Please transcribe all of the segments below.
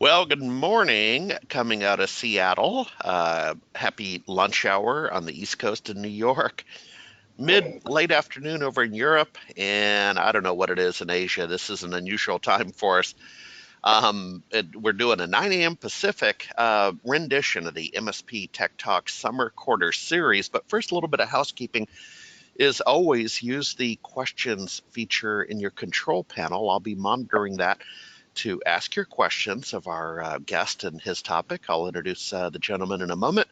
Well, good morning, coming out of Seattle. Happy lunch hour on the East Coast of New York. Late afternoon over in Europe, and I don't know what it is in Asia. This is an unusual time for us. We're doing a 9 a.m. Pacific rendition of the MSP Tech Talk Summer Quarter Series. But first, a little bit of housekeeping is always use the questions feature in your control panel. I'll be monitoring that to ask your questions of our guest and his topic. I'll introduce the gentleman in a moment.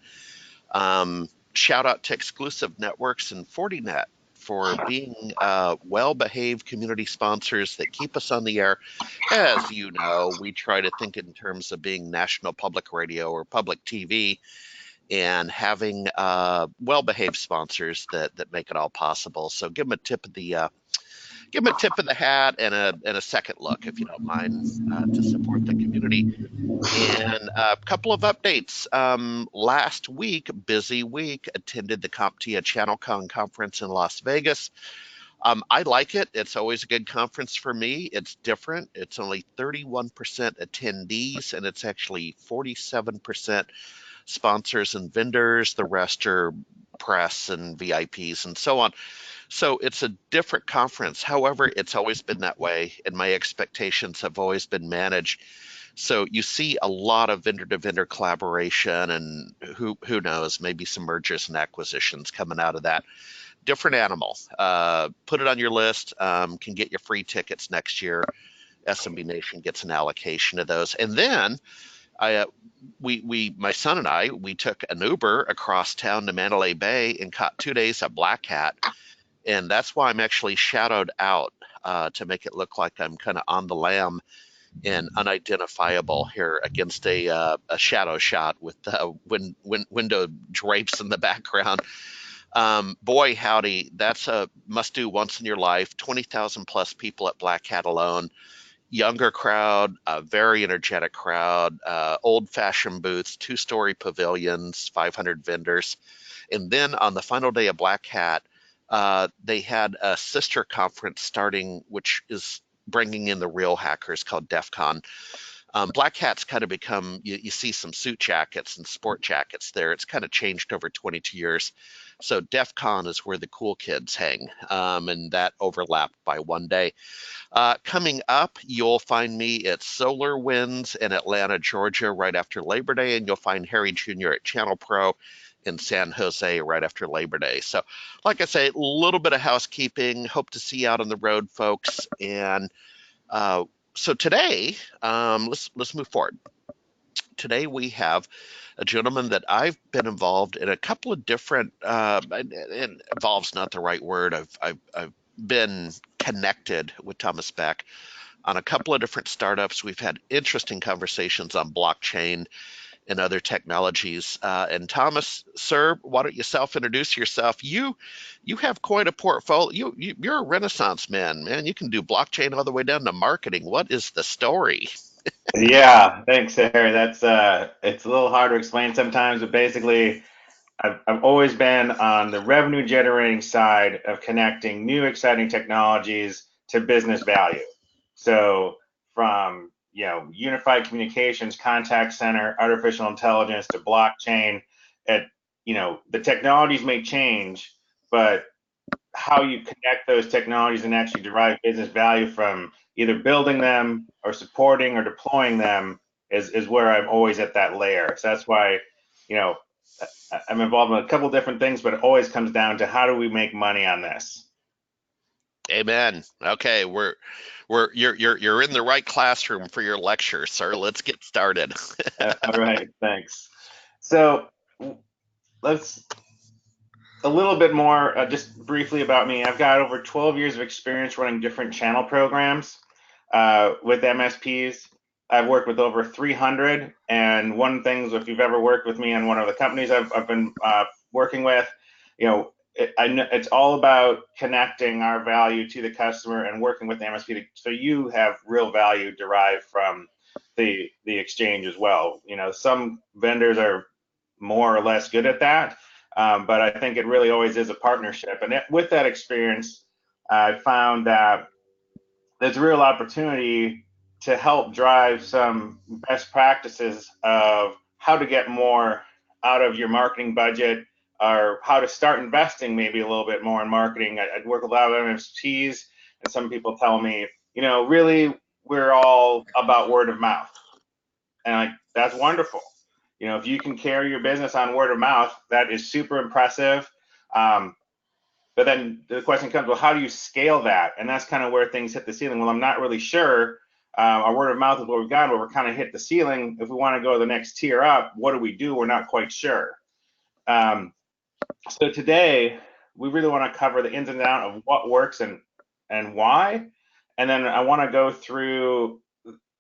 Shout out to Exclusive Networks and Fortinet for being well-behaved community sponsors that keep us on the air. As you know, we try to think in terms of being national public radio or public TV and having well-behaved sponsors that make it all possible. So give them a tip of the hat and a second look, if you don't mind, to support the community. And a couple of updates. Last week, busy week, attended the CompTIA ChannelCon conference in Las Vegas. I like it. It's always a good conference for me. It's different. It's only 31% attendees, and it's actually 47% sponsors and vendors. The rest are press and VIPs and so on. So it's a different conference. However, it's always been that way, and my expectations have always been managed. So you see a lot of vendor-to-vendor collaboration, and who knows, maybe some mergers and acquisitions coming out of that. Different animal. Put it on your list. Can get you free tickets next year. SMB Nation gets an allocation of those, and then my son and I, we took an Uber across town to Mandalay Bay and caught 2 days of Black Hat, and that's why I'm actually shadowed out to make it look like I'm kind of on the lam and unidentifiable here against a shadow shot with window drapes in the background. Boy, howdy, that's a must do once in your life. 20,000 plus people at Black Hat alone. Younger crowd, a very energetic crowd, old fashioned booths, 2-story pavilions, 500 vendors. And then on the final day of Black Hat, they had a sister conference starting, which is bringing in the real hackers called DEF CON. Black Hat's kind of become, you see some suit jackets and sport jackets there. It's kind of changed over 22 years. So DEF CON is where the cool kids hang, and that overlapped by one day. Coming up, you'll find me at Solar Winds in Atlanta, Georgia, right after Labor Day, and you'll find Harry Jr. at Channel Pro in San Jose right after Labor Day. So, like I say, a little bit of housekeeping. Hope to see you out on the road, folks. And uh, so today, let's move forward. Today we have a gentleman that I've been involved in a couple of different. And involved's not the right word. I've been connected with Thomas Beck on a couple of different startups. We've had interesting conversations on blockchain and other technologies. And Thomas, sir, why don't you self-introduce yourself? You have quite a portfolio. You're a Renaissance man, man. You can do blockchain all the way down to marketing. What is the story? Yeah, thanks, Harry. That's it's a little hard to explain sometimes, but basically, I've always been on the revenue generating side of connecting new exciting technologies to business value. So from unified communications, contact center, artificial intelligence to blockchain, at the technologies may change, but how you connect those technologies and actually derive business value from either building them or supporting or deploying them is where I'm always at that layer. So that's why, you know, I'm involved in a couple different things, but it always comes down to how do we make money on this? Amen. Okay, you're in the right classroom for your lecture, sir. Let's get started. All right, thanks. So let's a little bit more, just briefly about me. I've got over 12 years of experience running different channel programs with MSPs. I've worked with over 300, and one of the things, if you've ever worked with me on one of the companies I've been working with, I know it's all about connecting our value to the customer and working with the MSP so you have real value derived from the exchange as well. Some vendors are more or less good at that, but I think it really always is a partnership. And with that experience, I found that there's a real opportunity to help drive some best practices of how to get more out of your marketing budget, or how to start investing maybe a little bit more in marketing. I work with a lot of MSPs, and some people tell me, really, we're all about word of mouth. And like, that's wonderful. If you can carry your business on word of mouth, that is super impressive. Um, but then the question comes, well, how do you scale that? And that's kind of where things hit the ceiling. Well, I'm not really sure. Our word of mouth is what we've got, but we're kind of hit the ceiling. If we want to go to the next tier up, what do we do? We're not quite sure. So today, we really want to cover the ins and outs of what works and why. And then I want to go through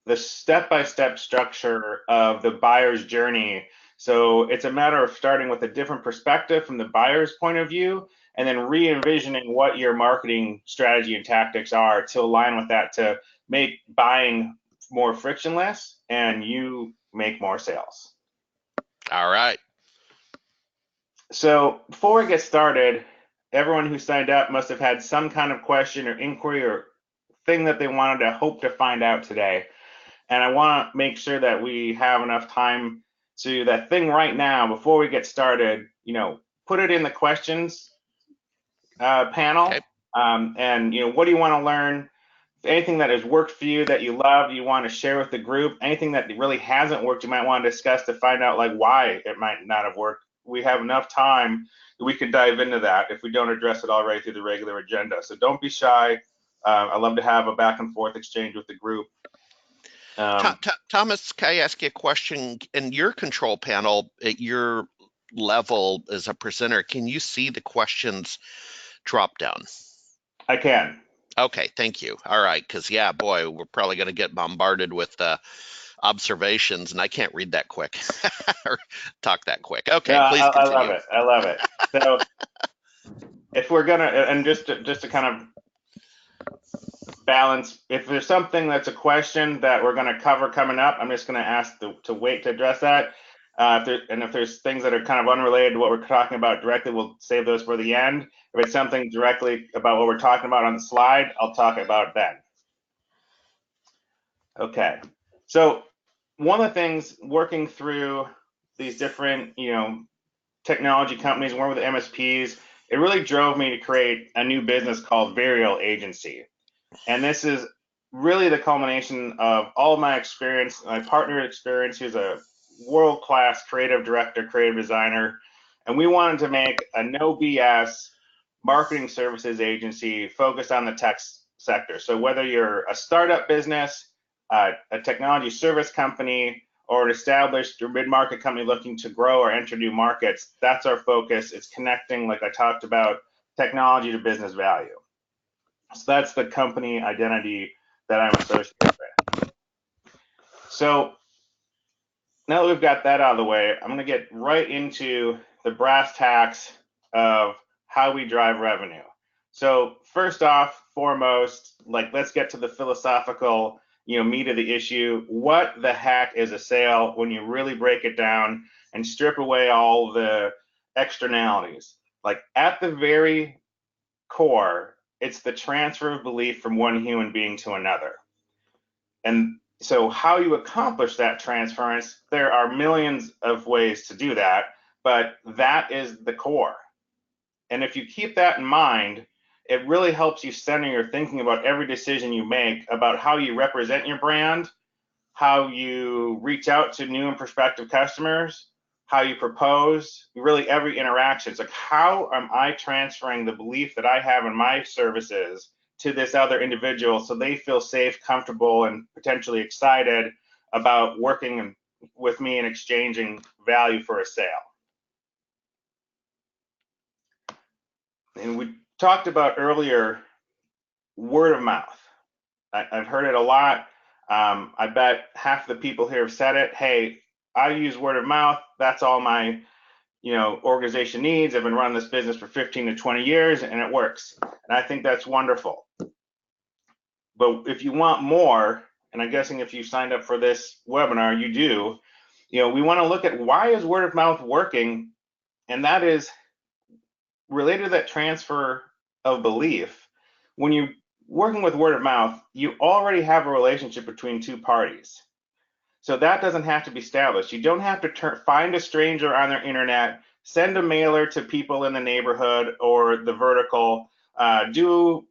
the step-by-step structure of the buyer's journey. So it's a matter of starting with a different perspective from the buyer's point of view, and then re-envisioning what your marketing strategy and tactics are to align with that, to make buying more frictionless and you make more sales. All right. So before we get started, everyone who signed up must have had some kind of question or inquiry or thing that they wanted to hope to find out today. And I want to make sure that we have enough time to that thing right now before we get started, put it in the questions panel. Okay. And, what do you want to learn? Anything that has worked for you that you love, you want to share with the group. Anything that really hasn't worked, you might want to discuss to find out like why it might not have worked. We have enough time that we can dive into that if we don't address it already through the regular agenda. So don't be shy. I love to have a back and forth exchange with the group. Thomas, can I ask you a question? In your control panel, at your level as a presenter, can you see the questions drop down? I can. Okay, thank you. All right, because yeah, boy, we're probably going to get bombarded with observations, and I can't read that quick or talk that quick. Okay, No, please I love continue. it. I love it. So if we're gonna, and just to kind of balance, if there's something that's a question that we're going to cover coming up, I'm just going to ask to wait to address that. If there's things that are kind of unrelated to what we're talking about directly, we'll save those for the end. If it's something directly about what we're talking about on the slide, I'll talk about it then. Okay. So one of the things working through these different, technology companies, working with MSPs, it really drove me to create a new business called Varial Agency. And this is really the culmination of all of my experience, my partner experience, who's a world-class creative director, creative designer. And we wanted to make a no BS marketing services agency focused on the tech sector. So whether you're a startup business, a technology service company, or an established or mid-market company looking to grow or enter new markets, that's our focus. It's connecting, like I talked about, technology to business value. So that's the company identity that I'm associated with. So now that we've got that out of the way, I'm going to get right into the brass tacks of how we drive revenue. So first off, foremost, let's get to the philosophical, meat of the issue. What the heck is a sale when you really break it down and strip away all the externalities? Like at the very core, it's the transfer of belief from one human being to another. And so how you accomplish that transference, there are millions of ways to do that, but that is the core. And if you keep that in mind, it really helps you center your thinking about every decision you make about how you represent your brand, how you reach out to new and prospective customers, how you propose, really every interaction. It's like, how am I transferring the belief that I have in my services to this other individual so they feel safe, comfortable, and potentially excited about working with me and exchanging value for a sale. And we talked about earlier word of mouth. I've heard it a lot. I bet half the people here have said it. Hey, I use word of mouth. That's all my organization needs. I've been running this business for 15 to 20 years and it works. And I think that's wonderful. But if you want more, and I'm guessing if you signed up for this webinar, you do, we want to look at why is word of mouth working, and that is related to that transfer of belief. When you working with word of mouth, you already have a relationship between two parties. So that doesn't have to be established. You don't have to find a stranger on their internet, send a mailer to people in the neighborhood or the vertical, do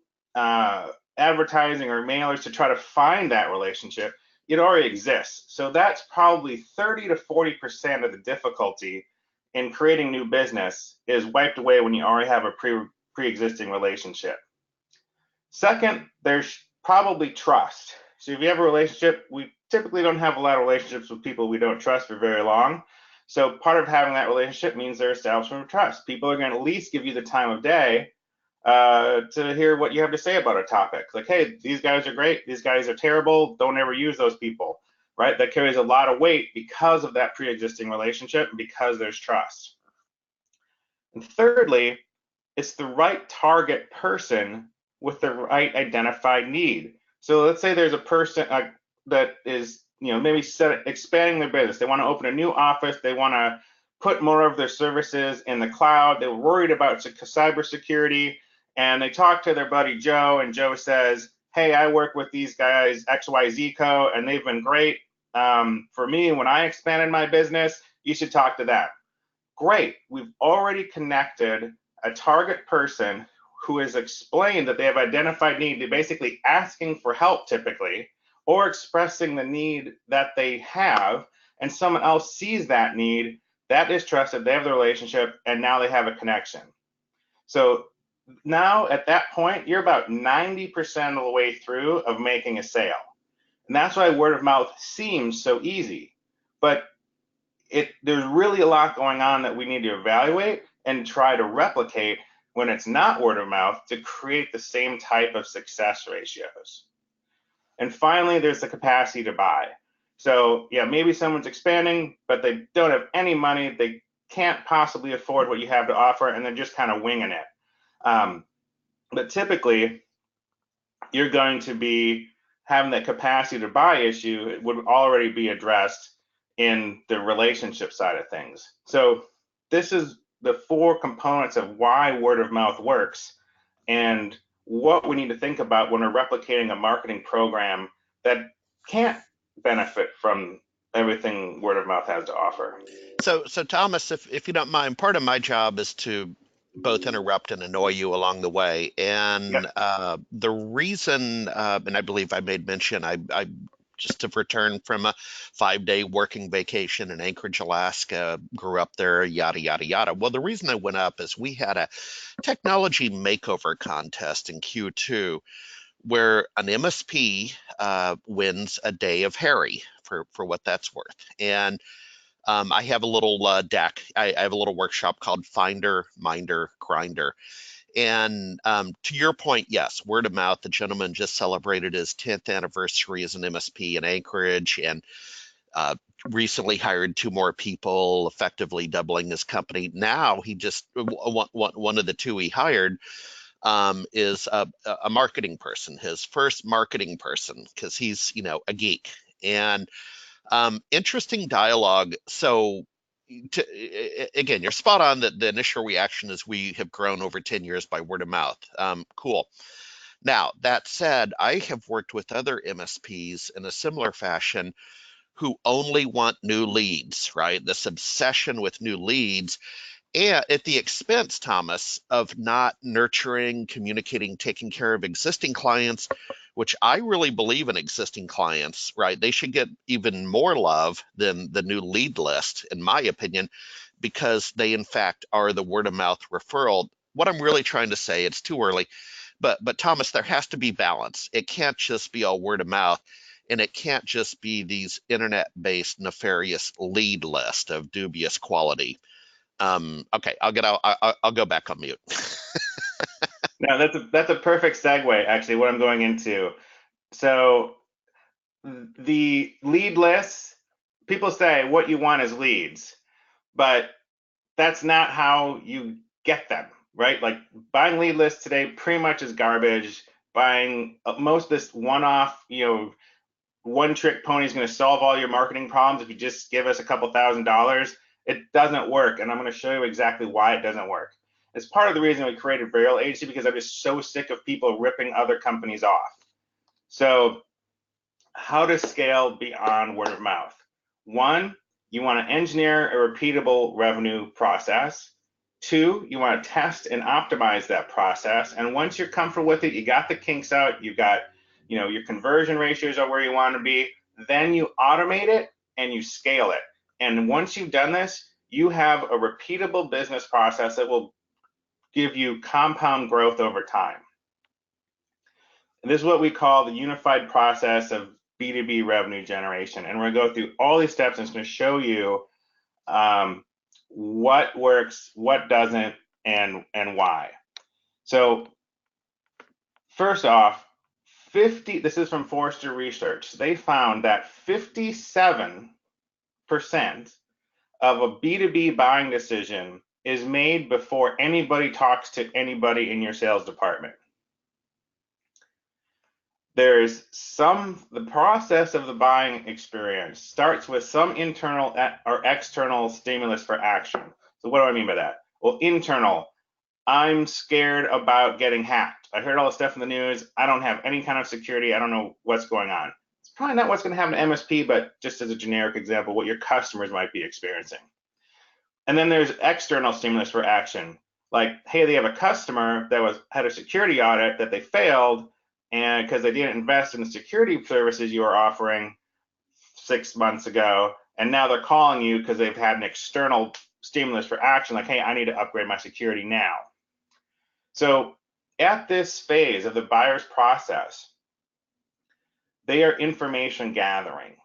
advertising or mailers to try to find that relationship. It already exists. So that's probably 30 to 40% of the difficulty in creating new business is wiped away when you already have a pre-existing relationship. Second, there's probably trust. So if you have a relationship, we typically don't have a lot of relationships with people we don't trust for very long. So part of having that relationship means there's establishment of trust. People are going to at least give you the time of day to hear what you have to say about a topic. Like, hey, these guys are great. These guys are terrible. Don't ever use those people, right? That carries a lot of weight because of that pre-existing relationship and because there's trust. And thirdly, it's the right target person with the right identified need. So let's say there's a person that is, maybe expanding their business. They want to open a new office. They want to put more of their services in the cloud. They're worried about cybersecurity, and they talk to their buddy Joe, and Joe says, "Hey, I work with these guys XYZ Co, and they've been great for me when I expanded my business. You should talk to them." Great, we've already connected a target person who has explained that they have identified need. They're basically asking for help typically, or expressing the need that they have, and someone else sees that need, that is trusted, they have the relationship, and now they have a connection. So now at that point, you're about 90% of the way through of making a sale. And that's why word of mouth seems so easy. But there's really a lot going on that we need to evaluate and try to replicate when it's not word of mouth to create the same type of success ratios. And finally, there's the capacity to buy. So yeah, maybe someone's expanding, but they don't have any money. They can't possibly afford what you have to offer, and they're just kind of winging it. But typically, you're going to be having that capacity to buy issue. It would already be addressed in the relationship side of things. So this is the 4 components of why word of mouth works and what we need to think about when we're replicating a marketing program that can't benefit from everything word of mouth has to offer. So Thomas, if you don't mind, part of my job is to both interrupt and annoy you along the way. Yep. And the reason, and I believe I made mention, I just have returned from a 5-day working vacation in Anchorage, Alaska, grew up there, yada, yada, yada. Well, the reason I went up is we had a technology makeover contest in Q2 where an MSP wins a day of Harry for what that's worth. And I have a little deck. I have a little workshop called Finder, Minder, Grinder. And to your point, yes, word of mouth. The gentleman just celebrated his 10th anniversary as an MSP in Anchorage and uh, recently hired 2 more people, effectively doubling his company. Now he just, one of the 2 he hired is a marketing person, his first marketing person, because he's, a geek. And interesting dialogue. So, again, you're spot on that the initial reaction is we have grown over 10 years by word of mouth. Cool. Now, that said, I have worked with other MSPs in a similar fashion who only want new leads, right? This obsession with new leads, and at the expense, Thomas, of not nurturing, communicating, taking care of existing clients, which I really believe in existing clients, right? They should get even more love than the new lead list, in my opinion, because they, in fact, are the word of mouth referral. What I'm really trying to say, it's too early, but Thomas, there has to be balance. It can't just be all word of mouth. And it can't just be these internet-based nefarious lead list of dubious quality. Okay, I'll go back on mute. Now that's a perfect segue, actually, what I'm going into. So the lead lists, people say what you want is leads, but that's not how you get them, right? Like buying lead lists today pretty much is garbage. Buying most of this one-off, one trick pony is going to solve all your marketing problems if you just give us a couple $1,000s. It doesn't work, and I'm going to show you exactly why it doesn't work. It's part of the reason we created Burial Agency, because I'm just so sick of people ripping other companies off. So how to scale beyond word of mouth. One, you want to engineer a repeatable revenue process. Two, you want to test and optimize that process. And once you're comfortable with it, you got the kinks out, you got, your conversion ratios are where you want to be, then you automate it and you scale it. And once you've done this, you have a repeatable business process that will give you compound growth over time. And this is what we call the unified process of B2B revenue generation. And we're going to go through all these steps, and it's going to show you what works, what doesn't, and why. So first off, this is from Forrester Research. They found that 57% of a B2B buying decision is made before anybody talks to anybody in your sales department. The process of the buying experience starts with some internal or external stimulus for action. So what do I mean by that? Well, internal, I'm scared about getting hacked. I heard all the stuff in the news. I don't have any kind of security. I don't know what's going on. It's probably not what's going to happen to MSP, but just as a generic example, what your customers might be experiencing. And then there's external stimulus for action. Like, hey, they have a customer that had a security audit that they failed, and because they didn't invest in the security services you were offering 6 months ago, and now they're calling you because they've had an external stimulus for action, like, hey, I need to upgrade my security now. So at this phase of the buyer's process, they are information gathering.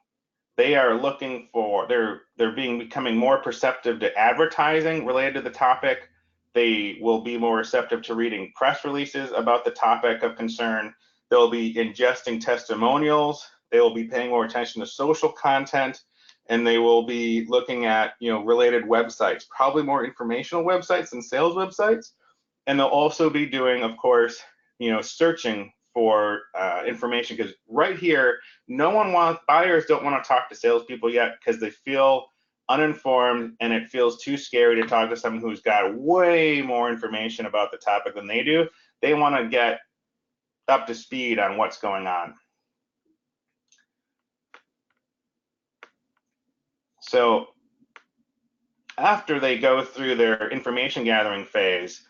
They are looking for, they're becoming more perceptive to advertising related to the topic. They will be more receptive to reading press releases about the topic of concern. They'll be ingesting testimonials. They will be paying more attention to social content, and they will be looking at related websites, probably more informational websites than sales websites. And they'll also be doing, of course, searching for information, because right here, buyers don't want to talk to salespeople yet because they feel uninformed and it feels too scary to talk to someone who's got way more information about the topic than they do. They want to get up to speed on what's going on. So after they go through their information gathering phase,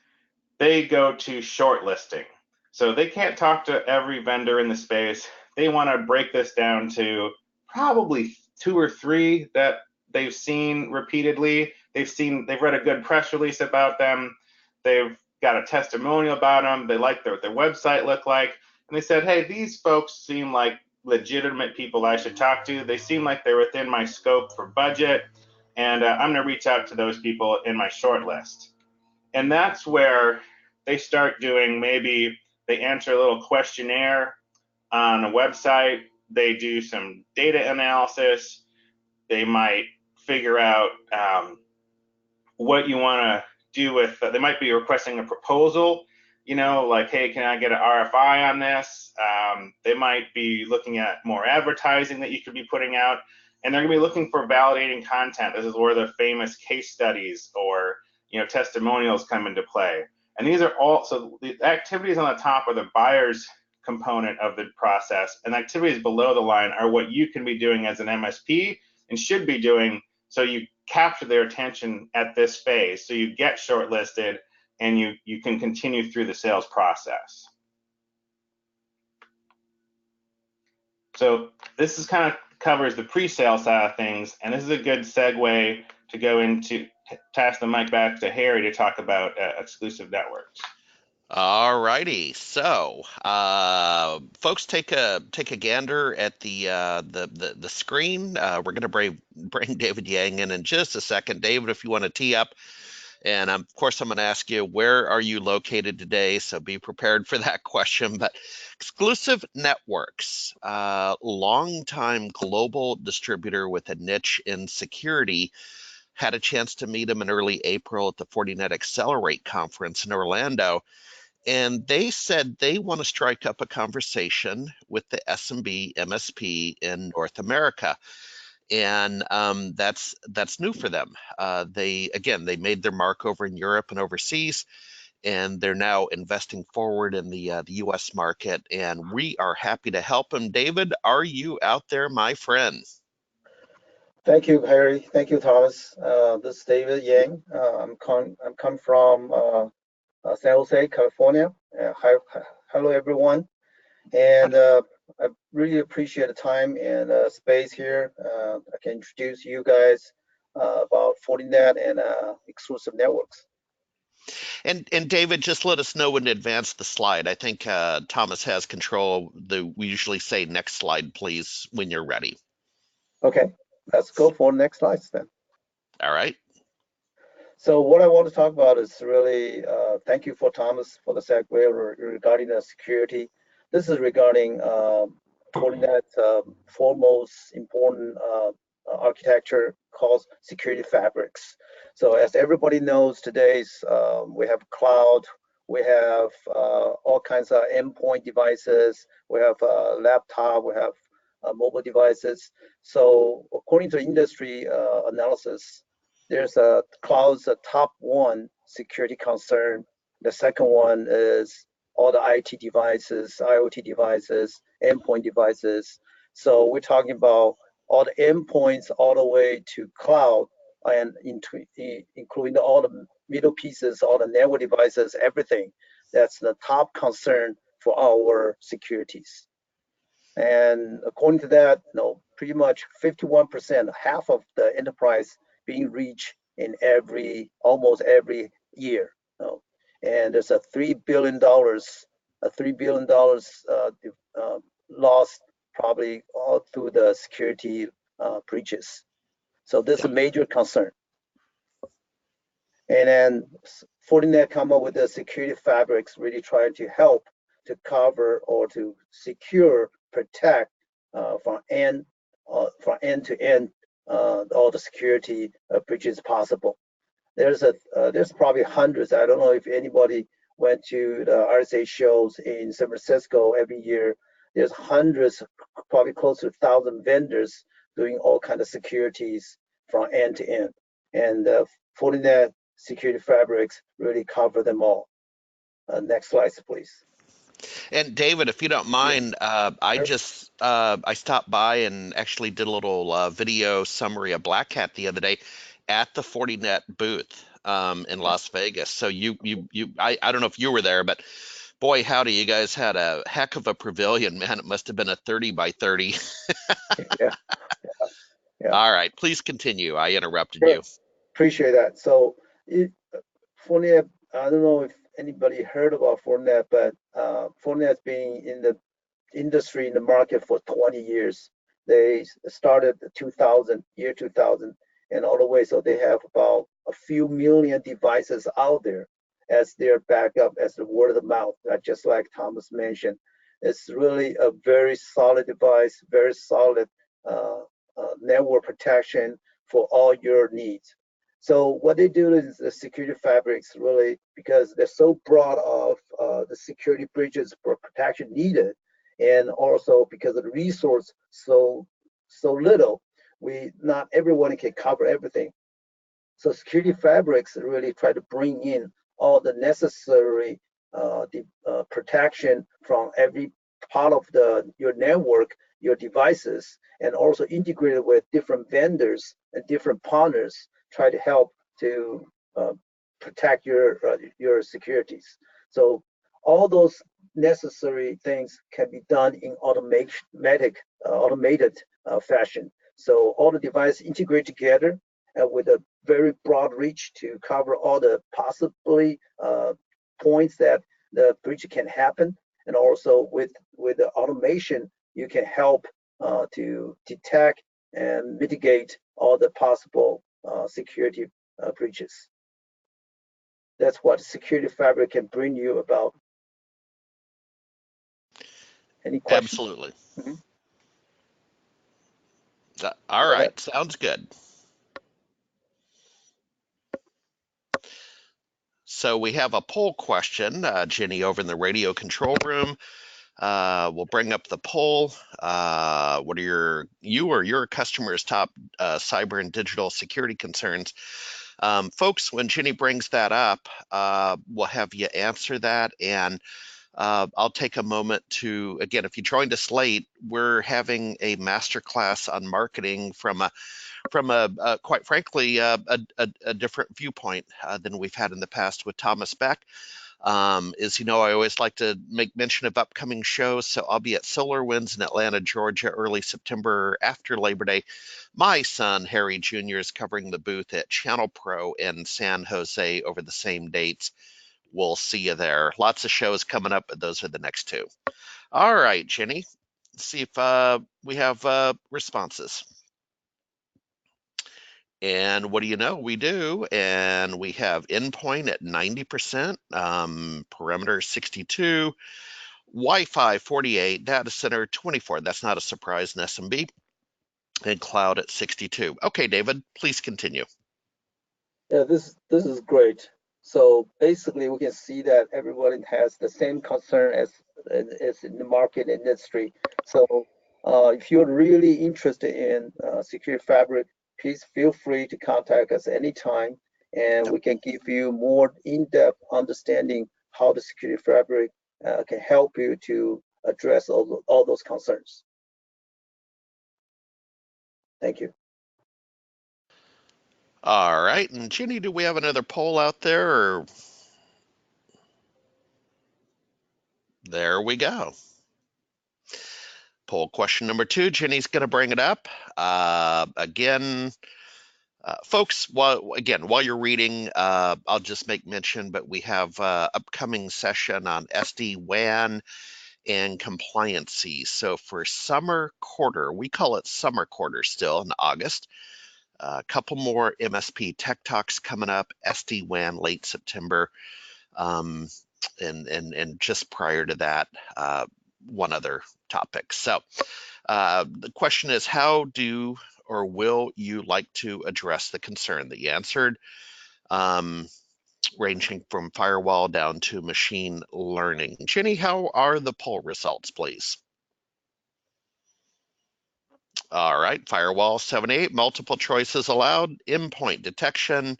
they go to shortlisting. So they can't talk to every vendor in the space. They want to break this down to probably 2 or 3 that they've seen repeatedly. They've read a good press release about them. They've got a testimonial about them. They like their website look like. And they said, hey, these folks seem like legitimate people I should talk to. They seem like they're within my scope for budget. And I'm going to reach out to those people in my short list. And that's where they start doing, maybe they answer a little questionnaire on a website. They do some data analysis. They might figure out what you want to do with, they might be requesting a proposal, like, hey, can I get an RFI on this? They might be looking at more advertising that you could be putting out, and they're going to be looking for validating content. This is where the famous case studies or testimonials come into play. And these are all, so the activities on the top are the buyer's component of the process, and the activities below the line are what you can be doing as an MSP and should be doing, so you capture their attention at this phase, so you get shortlisted and you can continue through the sales process. So this is kind of covers the pre-sale side of things, and this is a good segue to go into, pass the mic back to Harry to talk about exclusive networks. All righty, so folks, take a gander at the screen. We're going to bring David Yang in just a second. David, if you want to tee up, and of course I'm going to ask you, where are you located today? So be prepared for that question. But Exclusive Networks, longtime global distributor with a niche in security, had a chance to meet him in early April at the Fortinet Accelerate conference in Orlando. And they said they want to strike up a conversation with the SMB MSP in North America. and that's new for them. They made their mark over in Europe and overseas, and they're now investing forward in the U.S. market, and we are happy to help them. David, are you out there, my friend? Thank you, Harry. Thank you, Thomas. This is David Yang. I'm come from San Jose, California. Hello, everyone. And I really appreciate the time and space here. I can introduce you guys about Fortinet and exclusive networks. And David, just let us know in advance the slide. I think Thomas has control. We usually say next slide, please, when you're ready. Okay, let's go for the next slides then. All right. So what I want to talk about is really, thank you for Thomas for the segue regarding the security. This is regarding Fortinet's foremost important architecture called security fabrics. So as everybody knows, today's we have cloud, we have all kinds of endpoint devices, we have laptop, we have mobile devices. So according to industry analysis, there's a cloud's top one security concern. The second one is all the IT devices, IoT devices, endpoint devices. So we're talking about all the endpoints all the way to cloud and including all the middle pieces, all the network devices, everything. That's the top concern for our securities. And according to that, pretty much 51%, half of the enterprise being reached in almost every year. And there's a $3 billion lost probably all through the security breaches. So this is a major concern. And then Fortinet come up with the security fabrics, really trying to help to cover or to secure, protect from end to end all the security breaches possible. There's probably hundreds. I don't know if anybody went to the RSA shows in San Francisco every year. There's hundreds, probably close to 1,000 vendors doing all kinds of securities from end to end. And Fortinet security fabrics really cover them all. Next slide, please. And David, if you don't mind, I stopped by and actually did a little video summary of Black Hat the other day at the Fortinet booth in Las Vegas. So I don't know if you were there, but boy, howdy, you guys had a heck of a pavilion, man. It must have been a 30 by 30. Yeah. All right, please continue. I interrupted Sure. you. Appreciate that. So Fortinet, I don't know if anybody heard about Fortinet, but Fortinet's been in the industry, in the market for 20 years. They started year 2000, and all the way. So they have about a few million devices out there as their backup, as the word of mouth, just like Thomas mentioned. It's really a very solid device, very solid network protection for all your needs. So what they do is the security fabrics really, because they're so broad of the security bridges for protection needed, and also because of the resource so little, not everyone can cover everything. So security fabrics really try to bring in all the necessary protection from every part of your network, your devices, and also integrated with different vendors and different partners, try to help to protect your securities. So all those necessary things can be done in automated fashion. So all the devices integrate together with a very broad reach to cover all the possibly points that the breach can happen, and also with the automation, you can help to detect and mitigate all the possible security breaches. That's what security fabric can bring you about. Any questions? Absolutely. Mm-hmm. All right, sounds good. So we have a poll question, Jenny, over in the radio control room. We'll bring up the poll. What are you or your customers' top cyber and digital security concerns? Folks, when Ginny brings that up, we'll have you answer that, and I'll take a moment to, again, if you joined us late, we're having a masterclass on marketing from a quite frankly, a different viewpoint than we've had in the past with Thomas Beck. As you know, I always like to make mention of upcoming shows, so I'll be at SolarWinds in Atlanta, Georgia, early September after Labor Day. My son, Harry Jr., is covering the booth at Channel Pro in San Jose over the same dates. We'll see you there. Lots of shows coming up, but those are the next two. All right, Jenny, let's see if we have responses. And what do you know? We do, and we have endpoint at 90%, perimeter 62, Wi-Fi 48, data center 24. That's not a surprise in SMB, and cloud at 62. Okay, David, please continue. Yeah, this is great. So basically, we can see that everybody has the same concern as in the market industry. So if you're really interested in Security Fabric, please feel free to contact us anytime, and we can give you more in-depth understanding how the Security Fabric can help you to address all those concerns. Thank you. All right, and Ginny, do we have another poll out there? Or... There we go. Poll question number 2, Ginny's going to bring it up. Again, folks, while you're reading, I'll just make mention, but we have upcoming session on SD-WAN and compliancy. So for summer quarter, we call it summer quarter still in August. A couple more MSP Tech Talks coming up, SD-WAN late September, and just prior to that, one other topic. So the question is, how do or will you like to address the concern that you answered, ranging from firewall down to machine learning? Jenny, how are the poll results, please? All right, firewall 78, multiple choices allowed, endpoint detection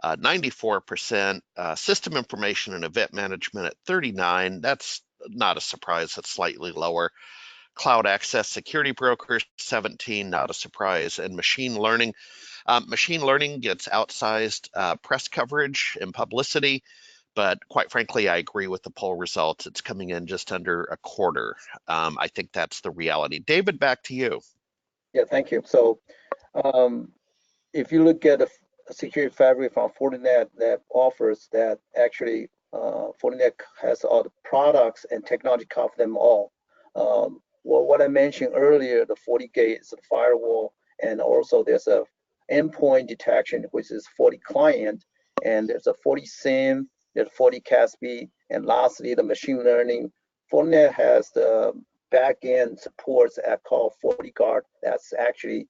94%, system information and event management at 39. That's not a surprise, that's slightly lower. Cloud access security brokers 17, not a surprise. And machine learning gets outsized press coverage and publicity, but quite frankly, I agree with the poll results. It's coming in just under a quarter. I think that's the reality. David, back to you. Yeah, thank you. So if you look at a security fabric from Fortinet that offers that, actually Fortinet has all the products and technology cover them all. Well, what I mentioned earlier, the FortiGate is a firewall, and also there's a endpoint detection, which is FortiClient, and there's a FortiSIEM, there's FortiCASB, and lastly, the machine learning. Fortinet has the back-end supports at called FortiGuard. That's actually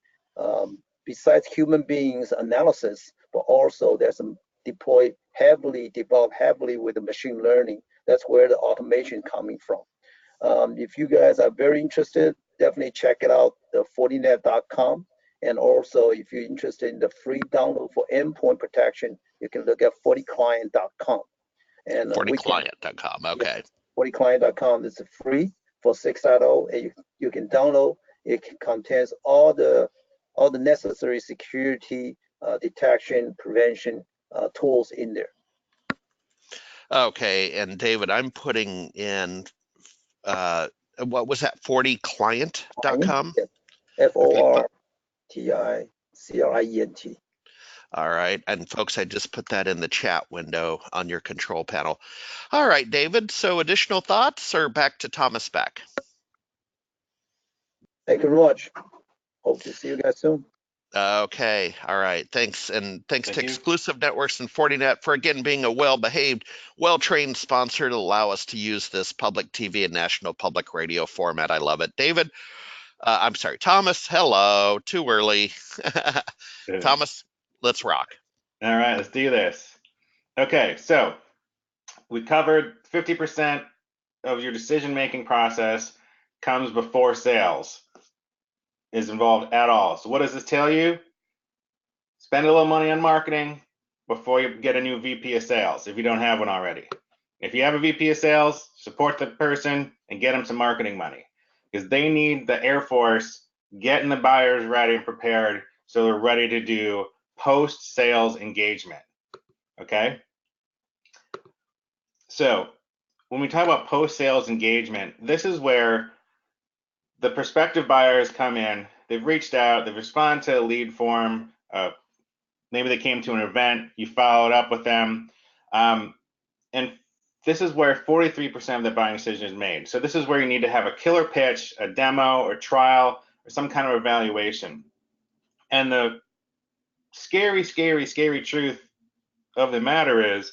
besides human beings analysis, but also there's some developed heavily with the machine learning. That's where the automation coming from. If you guys are very interested, definitely check it out, the Fortinet.com. And also, if you're interested in the free download for endpoint protection, you can look at FortiClient.com. And FortiClient.com, okay. Yeah, FortiClient.com is free for 6.0, and you can download. It contains all the necessary security detection, prevention tools in there. Okay, and David, I'm putting in, what was that, FortiClient.com? Yes. FortiClient. All right, and folks, I just put that in the chat window on your control panel. All right, David, so additional thoughts or back to Thomas Beck? Thank you very much. Hope to see you guys soon. Okay, all right, thanks. And thanks to Exclusive Networks and Fortinet for, again, being a well-behaved, well-trained sponsor to allow us to use this public TV and national public radio format. I love it. David, I'm sorry, Thomas, hello, too early. Thomas, let's rock. All right, let's do this. Okay, so we covered 50% of your decision-making process comes before sales is involved at all. So what does this tell you? Spend a little money on marketing before you get a new VP of sales if you don't have one already. If you have a VP of sales, support the person and get them some marketing money, because they need the Air Force getting the buyers ready and prepared so they're ready to do post-sales engagement. Okay? So when we talk about post-sales engagement, this is where the prospective buyers come in, they've reached out, they've responded to a lead form, maybe they came to an event, you followed up with them, and this is where 43% of the buying decision is made. So this is where you need to have a killer pitch, a demo or trial, or some kind of evaluation. And the scary, scary, scary truth of the matter is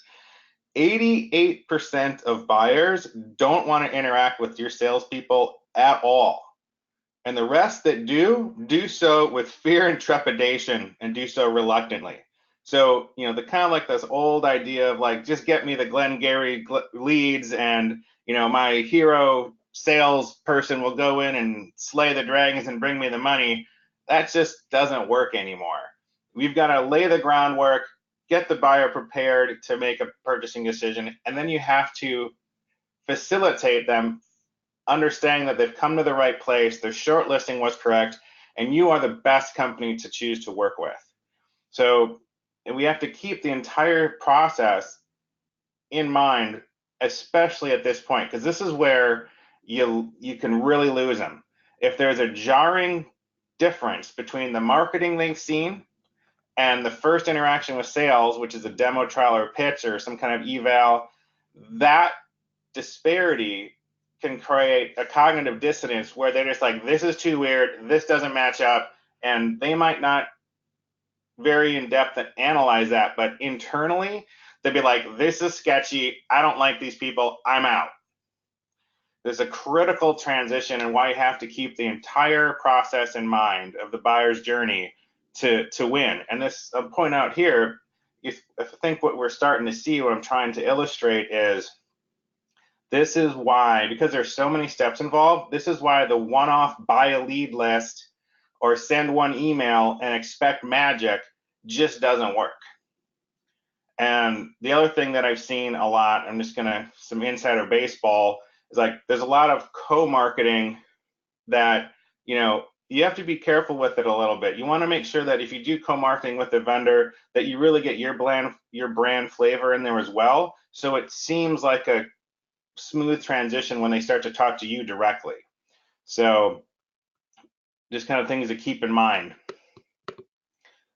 88% of buyers don't want to interact with your salespeople at all. And the rest that do so with fear and trepidation and do so reluctantly. So, you know, the kind of like this old idea of like, just get me the Glengarry leads and, you know, my hero sales person will go in and slay the dragons and bring me the money. That just doesn't work anymore. We've got to lay the groundwork, get the buyer prepared to make a purchasing decision, and then you have to facilitate them understanding that they've come to the right place, their shortlisting was correct, and you are the best company to choose to work with. So we have to keep the entire process in mind, especially at this point, because this is where you can really lose them. If there's a jarring difference between the marketing they've seen and the first interaction with sales, which is a demo, trial, or pitch, or some kind of eval, that disparity can create a cognitive dissonance where they're just like, this is too weird, this doesn't match up, and they might not very in depth analyze that, but internally they'd be like, this is sketchy, I don't like these people, I'm out. There's a critical transition, and why you have to keep the entire process in mind of the buyer's journey to win. And this, I'll point out here, if I think what we're starting to see, what I'm trying to illustrate is, this is why, because there's so many steps involved, this is why the one-off buy a lead list or send one email and expect magic just doesn't work. And the other thing that I've seen a lot, I'm just gonna, some insider baseball, is like there's a lot of co-marketing that, you know, you have to be careful with it a little bit. You want to make sure that if you do co-marketing with a vendor, that you really get your brand flavor in there as well, so it seems like a smooth transition when they start to talk to you directly. So just kind of things to keep in mind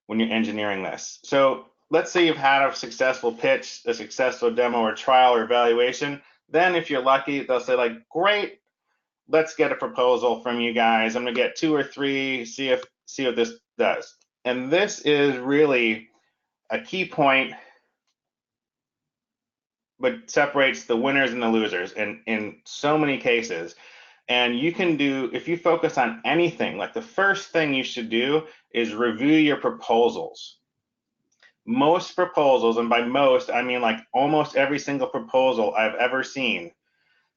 when you're engineering this. So let's say you've had a successful pitch, a successful demo or trial or evaluation. Then if you're lucky, they'll say like, great, let's get a proposal from you guys. I'm gonna get 2 or 3, see what this does. And this is really a key point, but separates the winners and the losers in so many cases. And you can do, if you focus on anything, like the first thing you should do is review your proposals. Most proposals, and by most, I mean like almost every single proposal I've ever seen,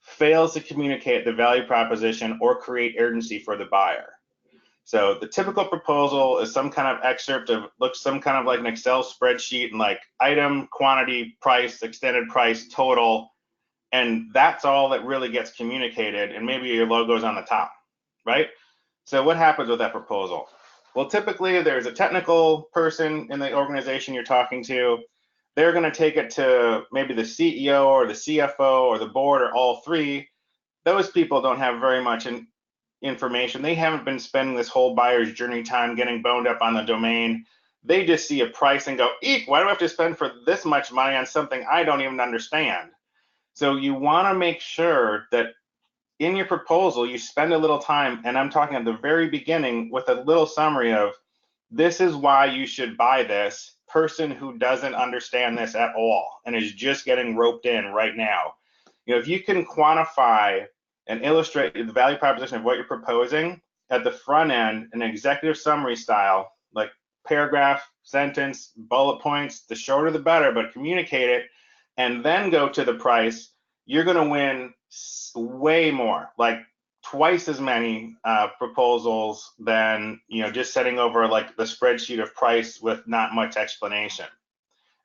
fails to communicate the value proposition or create urgency for the buyer. So the typical proposal is some kind of excerpt of, looks some kind of like an Excel spreadsheet and like item, quantity, price, extended price, total, and that's all that really gets communicated, and maybe your logo's on the top, right? So what happens with that proposal? Well, typically there's a technical person in the organization you're talking to. They're going to take it to maybe the CEO or the CFO or the board or all three. Those people don't have very much information. They haven't been spending this whole buyer's journey time getting boned up on the domain. They just see a price and go, eek, why do I have to spend for this much money on something I don't even understand? So you want to make sure that in your proposal, you spend a little time, and I'm talking at the very beginning with a little summary of, this is why you should buy this, person who doesn't understand this at all and is just getting roped in right now. You know, if you can quantify and illustrate the value proposition of what you're proposing at the front end, an executive summary style, like paragraph, sentence, bullet points, the shorter the better, but communicate it, and then go to the price, you're going to win way more, like twice as many proposals than, you know, just sending over like the spreadsheet of price with not much explanation.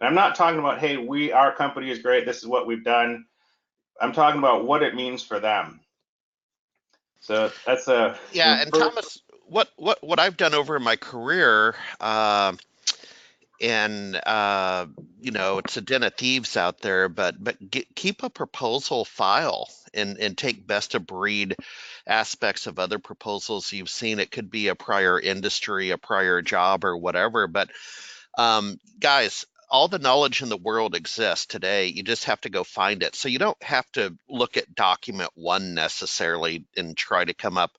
And I'm not talking about, hey, our company is great, this is what we've done. I'm talking about what it means for them. So that's Yeah, and Thomas, what I've done over my career, and you know, it's a den of thieves out there, but keep a proposal file and take best of breed aspects of other proposals you've seen. It could be a prior industry, a prior job, or whatever. But guys, all the knowledge in the world exists today. You just have to go find it. So you don't have to look at document one necessarily and try to come up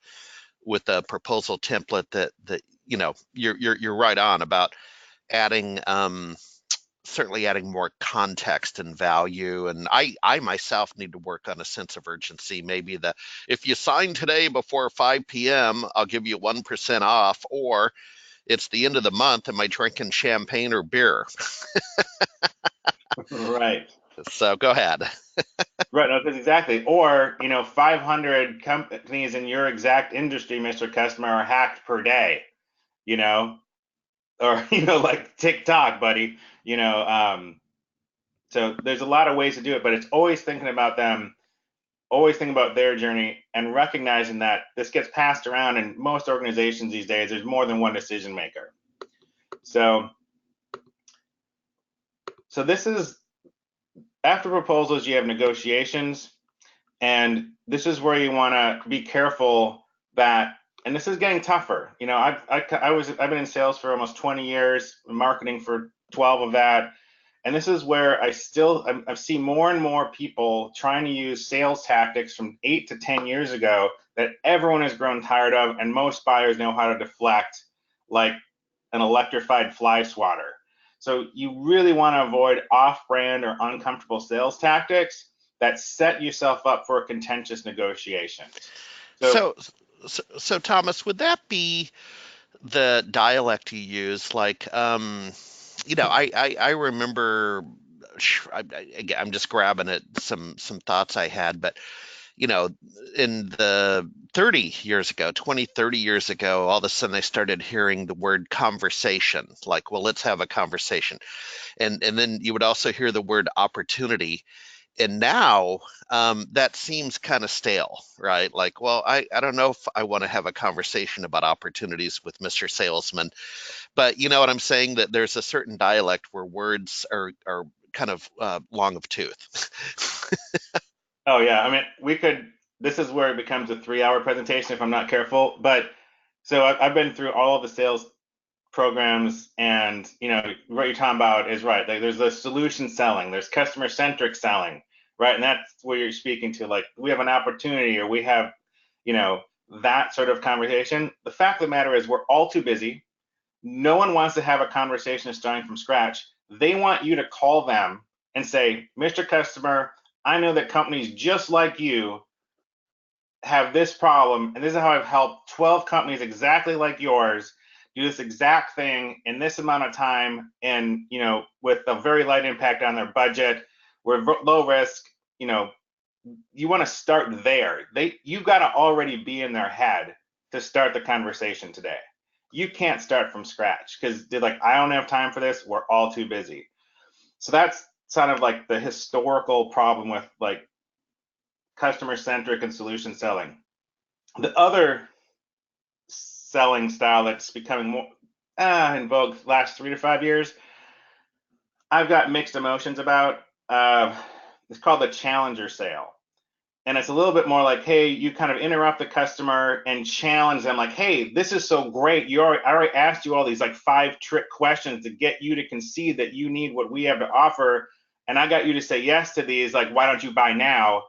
with a proposal template that you know, you're right on about adding certainly adding more context and value. And I myself need to work on a sense of urgency. Maybe the, if you sign today before 5 p.m., I'll give you 1% off, or it's the end of the month, am I drinking champagne or beer? right. So go ahead. Right, no, because exactly. Or, you know, 500 companies in your exact industry, Mr. Customer, are hacked per day, you know, or, you know, like TikTok, buddy, you know. So there's a lot of ways to do it, but it's always thinking about them, always thinking about their journey, and recognizing that this gets passed around in most organizations these days. There's more than one decision maker. So this is, after proposals, you have negotiations. And this is where you want to be careful that, and this is getting tougher. You know, I've been in sales for almost 20 years, marketing for 12 of that. And this is where I see more and more people trying to use sales tactics from 8 to 10 years ago that everyone has grown tired of, and most buyers know how to deflect like an electrified fly swatter. So you really want to avoid off-brand or uncomfortable sales tactics that set yourself up for contentious negotiations. So, so Thomas, would that be the dialect you use? Like, you know, I remember, I'm just grabbing at some thoughts I had, but you know, in the 30 years ago, 20, 30 years ago, all of a sudden I started hearing the word conversation, like, well, let's have a conversation. And then you would also hear the word opportunity. And now that seems kind of stale, right? Like, well, I don't know if I want to have a conversation about opportunities with Mr. Salesman, but you know what I'm saying? That there's a certain dialect where words are kind of long of tooth. Oh yeah, I mean, this is where it becomes a 3-hour presentation if I'm not careful. But so I've been through all of the sales programs, and you know what you're talking about is right. Like, there's the solution selling, there's customer centric selling, right? And that's where you're speaking to, like, we have an opportunity, or we have, you know, that sort of conversation. The fact of the matter is we're all too busy. No one wants to have a conversation starting from scratch. They want you to call them and say, Mr. Customer, I know that companies just like you have this problem, and this is how I've helped 12 companies exactly like yours do this exact thing in this amount of time, and, you know, with a very light impact on their budget. We're low risk. You know, you want to start there. You've got to already be in their head to start the conversation today. You can't start from scratch because they're like, I don't have time for this. We're all too busy. So that's kind of like the historical problem with like customer centric and solution selling. The other selling style that's becoming more in vogue the last 3 to 5 years, I've got mixed emotions about. It's called the challenger sale. And it's a little bit more like, hey, you kind of interrupt the customer and challenge them, like, hey, this is so great. I already asked you all these like 5 trick questions to get you to concede that you need what we have to offer. And I got you to say yes to these. Like, why don't you buy now?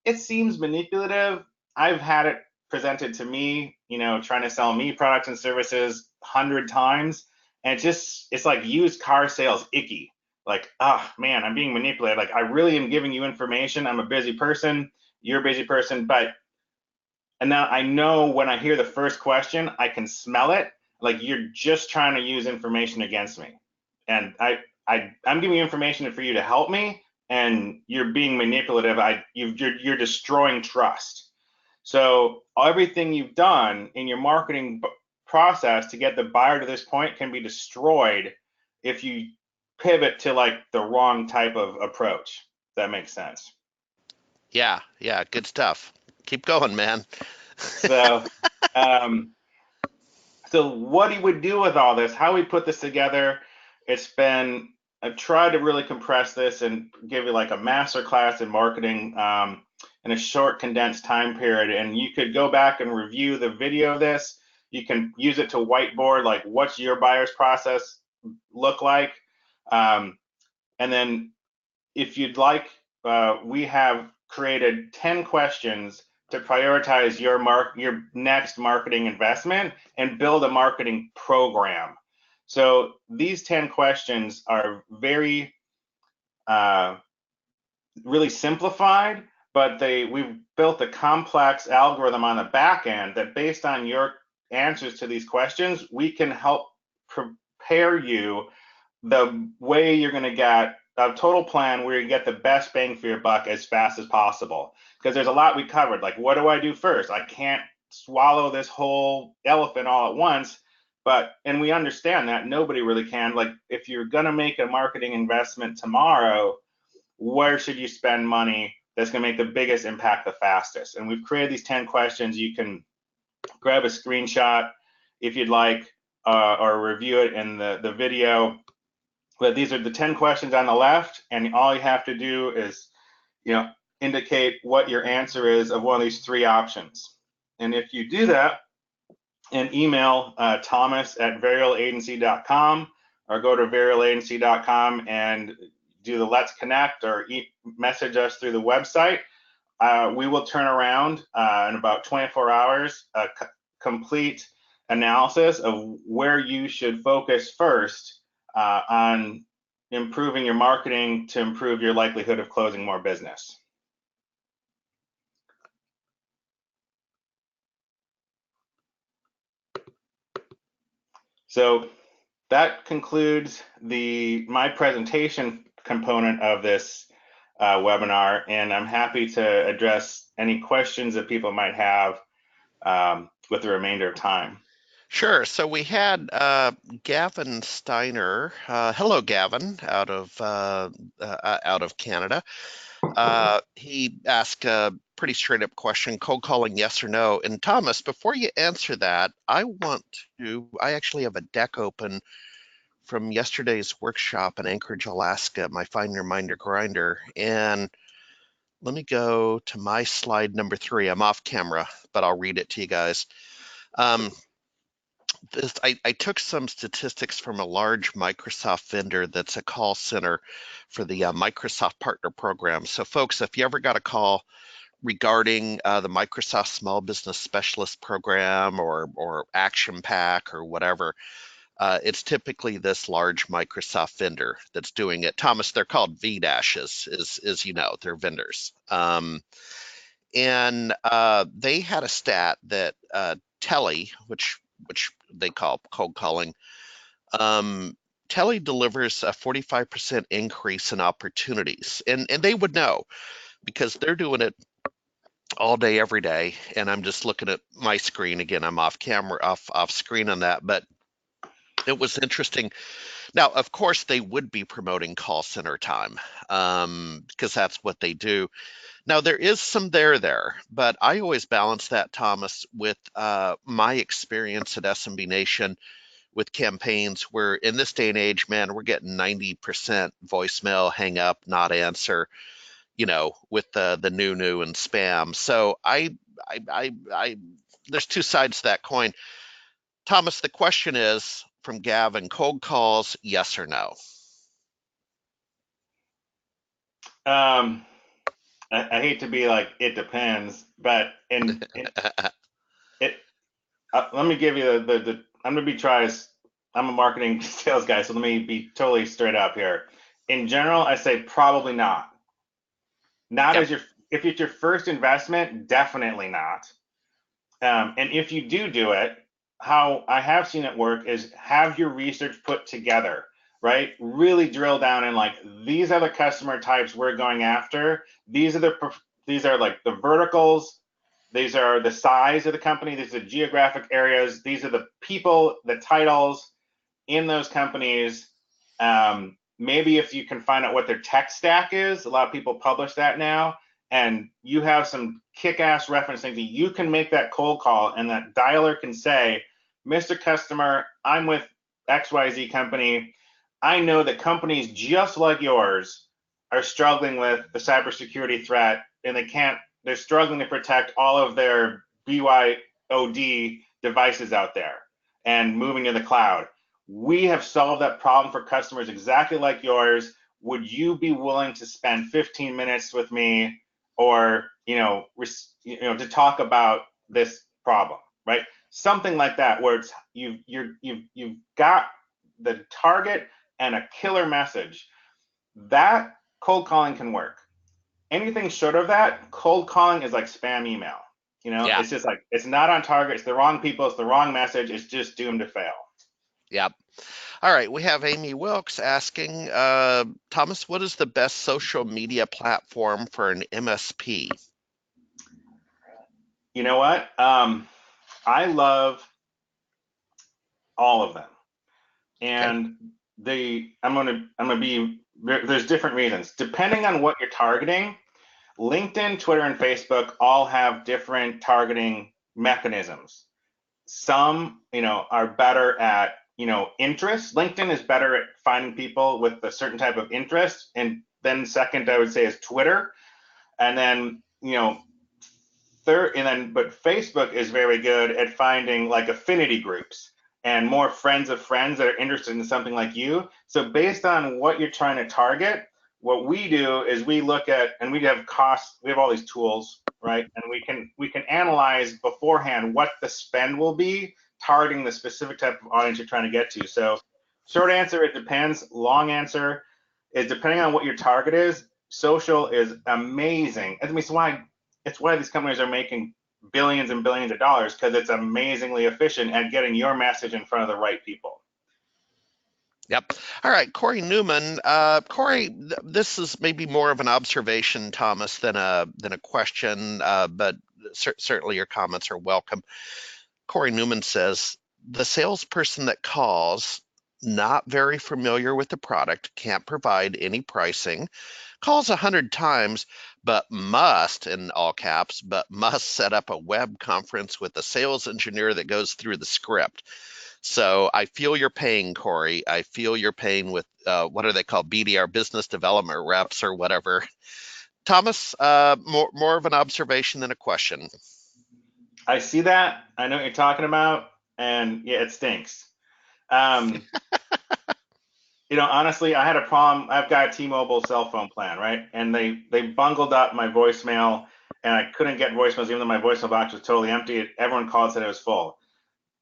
It seems manipulative. I've had it presented to me, you know, trying to sell me products and services 100 times. And it's like used car sales, icky. Like, man, I'm being manipulated. Like, I really am giving you information. I'm a busy person. You're a busy person. And now I know when I hear the first question, I can smell it. Like, you're just trying to use information against me. And I'm giving you information for you to help me, and you're being manipulative, you're destroying trust. So everything you've done in your marketing process to get the buyer to this point can be destroyed if you pivot to like the wrong type of approach. If that makes sense. Yeah, yeah, good stuff. Keep going, man. So, um, so what he would do with all this, how we put this together, I've tried to really compress this and give you like a master class in marketing in a short condensed time period. And you could go back and review the video of this. You can use it to whiteboard, like what's your buyer's process look like? And then if you'd like, we have created 10 questions to prioritize your next marketing investment and build a marketing program. So these 10 questions are very really simplified, but we've built a complex algorithm on the back end that based on your answers to these questions, we can help prepare you the way you're going to get a total plan where you get the best bang for your buck as fast as possible. Because there's a lot we covered, like what do I do first? I can't swallow this whole elephant all at once. And we understand that nobody really can. Like if you're going to make a marketing investment tomorrow, where should you spend money that's going to make the biggest impact the fastest? And we've created these 10 questions. You can grab a screenshot if you'd like, or review it in the video. But these are the 10 questions on the left, and all you have to do is, indicate what your answer is of one of these three options. And if you do that, and email thomas@varialagency.com or go to varialagency.com and do the Let's Connect or message us through the website. We will turn around in about 24 hours a complete analysis of where you should focus first on improving your marketing to improve your likelihood of closing more business. So that concludes my presentation component of this webinar, and I'm happy to address any questions that people might have with the remainder of time. Sure. So we had Gavin Steiner. Hello, Gavin, out of Canada. He asked a pretty straight up question: cold calling, yes or no? And Thomas, before you answer that, I actually have a deck open from yesterday's workshop in Anchorage, Alaska, my Find Your Minder Grinder. And let me go to my slide number 3. I'm off camera, but I'll read it to you guys. I took some statistics from a large Microsoft vendor that's a call center for the Microsoft Partner Program. So folks, if you ever got a call regarding the Microsoft Small Business Specialist Program or Action Pack or whatever, it's typically this large Microsoft vendor that's doing it. Thomas, they're called VDashes, as you know, they're vendors. And they had a stat that Telly, which they call cold calling, Telly delivers a 45% increase in opportunities. And they would know because they're doing it all day, every day. And I'm just looking at my screen. Again, I'm off camera, off screen on that. But it was interesting. Now, of course, they would be promoting call center time because that's what they do. Now, there is some there, but I always balance that, Thomas, with my experience at SMB Nation with campaigns where in this day and age, man, we're getting 90% voicemail, hang up, not answer, with the new and spam. So there's two sides to that coin. Thomas, the question is from Gavin, cold calls, yes or no? I hate to be like, it depends, but let me give you I'm gonna be I'm a marketing sales guy, so let me be totally straight up here. In general, I say probably not. Not Yep. if it's your first investment, definitely not. And if you do it, how I have seen it work is have your research put together. right? Really drill down in like, these are the customer types we're going after. These are like the verticals. These are the size of the company. These are the geographic areas. These are the people, the titles in those companies. Maybe if you can find out what their tech stack is, a lot of people publish that now, and you have some kick-ass referencing that you can make that cold call, and that dialer can say, Mr. Customer, I'm with XYZ company. I know that companies just like yours are struggling with the cybersecurity threat, and they're struggling to protect all of their BYOD devices out there and moving to the cloud. We have solved that problem for customers exactly like yours. Would you be willing to spend 15 minutes with me, or to talk about this problem, right? Something like that, where it's you've got the target and a killer message. That cold calling can work. Anything short of that, cold calling is like spam email. Yeah. It's just like, it's not on target. It's the wrong people. It's the wrong message. It's just doomed to fail. Yep. All right. We have Amy Wilkes asking, Thomas, what is the best social media platform for an MSP? You know what? I love all of them, Okay. and there's different reasons depending on what you're targeting. LinkedIn, Twitter, and Facebook all have different targeting mechanisms. Some, are better at, interest. LinkedIn is better at finding people with a certain type of interest, and then second, I would say, is Twitter, and then, third, but Facebook is very good at finding like affinity groups and more friends of friends that are interested in something like you. So based on what you're trying to target, what we do is we look at, and we have all these tools, right? And we can analyze beforehand what the spend will be targeting the specific type of audience you're trying to get to. So short answer, it depends. Long answer is, depending on what your target is, social is amazing. I mean, it's why these companies are making billions and billions of dollars, because it's amazingly efficient at getting your message in front of the right people. Yep. All right, Corey Newman. Corey, this is maybe more of an observation, Thomas, than a question, but certainly your comments are welcome. Corey Newman says, the salesperson that calls, not very familiar with the product, can't provide any pricing, calls 100 times, but must, in all caps, but must set up a web conference with a sales engineer that goes through the script. So I feel your pain, Corey. I feel your pain with what are they called? BDR, business development reps, or whatever. Thomas, more of an observation than a question. I see that. I know what you're talking about, and yeah, it stinks. Honestly, I had a problem. I've got a T-Mobile cell phone plan, right? And they bungled up my voicemail, and I couldn't get voicemails even though my voicemail box was totally empty. Everyone called and said it was full.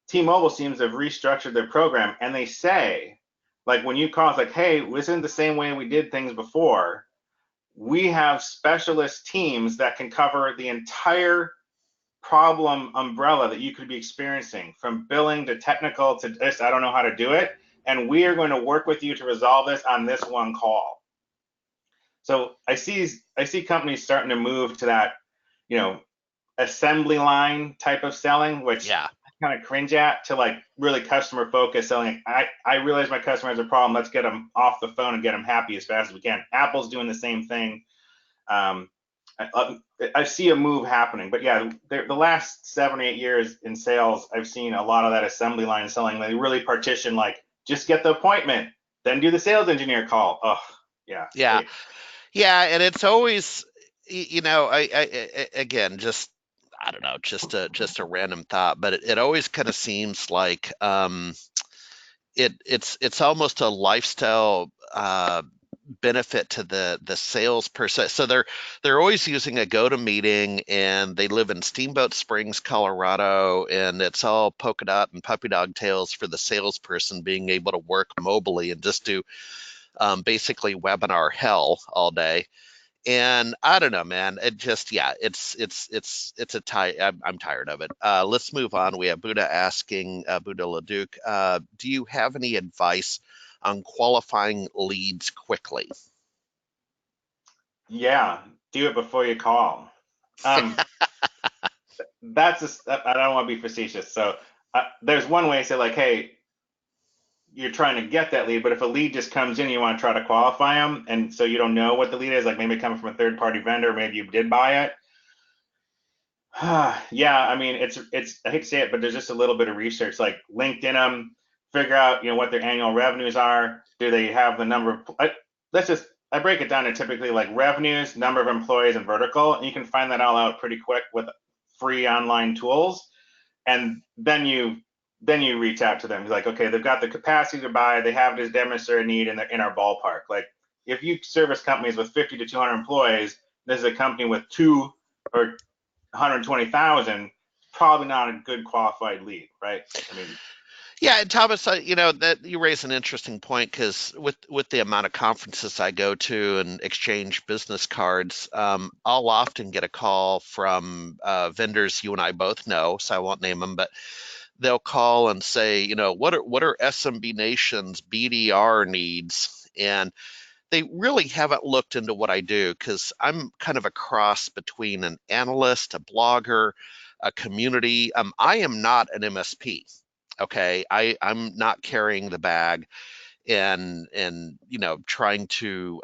T-Mobile seems to have restructured their program, and they say, like, when you call, it's like, hey, this isn't the same way we did things before. We have specialist teams that can cover the entire problem umbrella that you could be experiencing, from billing to technical to this, I don't know how to do it, and we are going to work with you to resolve this on this one call. So I see companies starting to move to that, assembly line type of selling, which Yeah. I kind of cringe at, to like really customer focused selling. I realize my customer has a problem. Let's get them off the phone and get them happy as fast as we can. Apple's doing the same thing. I see a move happening, but yeah, the last 7 or 8 years in sales, I've seen a lot of that assembly line selling. They really partition, like, just get the appointment, then do the sales engineer call. Oh, yeah. Yeah. Yeah. And it's always, again, just, I don't know, just a random thought, but it always kind of seems like it's almost a lifestyle benefit to the salesperson. So they're always using a GoToMeeting, and they live in Steamboat Springs, Colorado, and it's all polka dot and puppy dog tails for the salesperson being able to work mobily and just do basically webinar hell all day. And I don't know, man. It just, yeah, it's a I'm tired of it. Let's move on. We have Buddha asking, Buddha Leduc, do you have any advice on qualifying leads quickly? Yeah, do it before you call. Um, I don't want to be facetious. So there's one way to say like, hey, you're trying to get that lead, but if a lead just comes in, you want to try to qualify them, and so you don't know what the lead is, like maybe coming from a third party vendor, maybe you did buy it. Yeah, I mean, it's I hate to say it, but there's just a little bit of research, like LinkedIn them, figure out what their annual revenues are. Do they have the number of I break it down to typically like revenues, number of employees, and vertical, and you can find that all out pretty quick with free online tools. And then you reach out to them. Like, okay, they've got the capacity to buy, they have this demonstrated need in our ballpark. Like, if you service companies with 50 to 200 employees, this is a company with 2 or 120,000, probably not a good qualified lead, right? I mean, Yeah, and Thomas, that you raise an interesting point, because with the amount of conferences I go to and exchange business cards, I'll often get a call from vendors you and I both know, so I won't name them, but they'll call and say, what are SMB Nation's BDR needs? And they really haven't looked into what I do, because I'm kind of a cross between an analyst, a blogger, a community. I am not an MSP. Okay, I'm not carrying the bag and trying to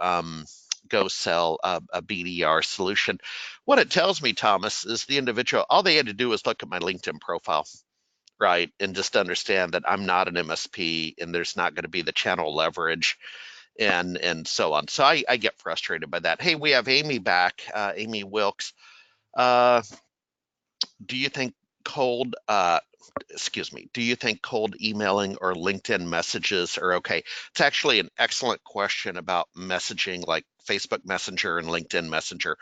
go sell a BDR solution. What it tells me, Thomas, is the individual, all they had to do was look at my LinkedIn profile, right, and just understand that I'm not an MSP and there's not going to be the channel leverage and so on. So I get frustrated by that. Hey, we have Amy back, Amy Wilkes. Uh, do you think cold do you think cold emailing or LinkedIn messages are okay? It's actually an excellent question about messaging, like Facebook Messenger and LinkedIn Messenger.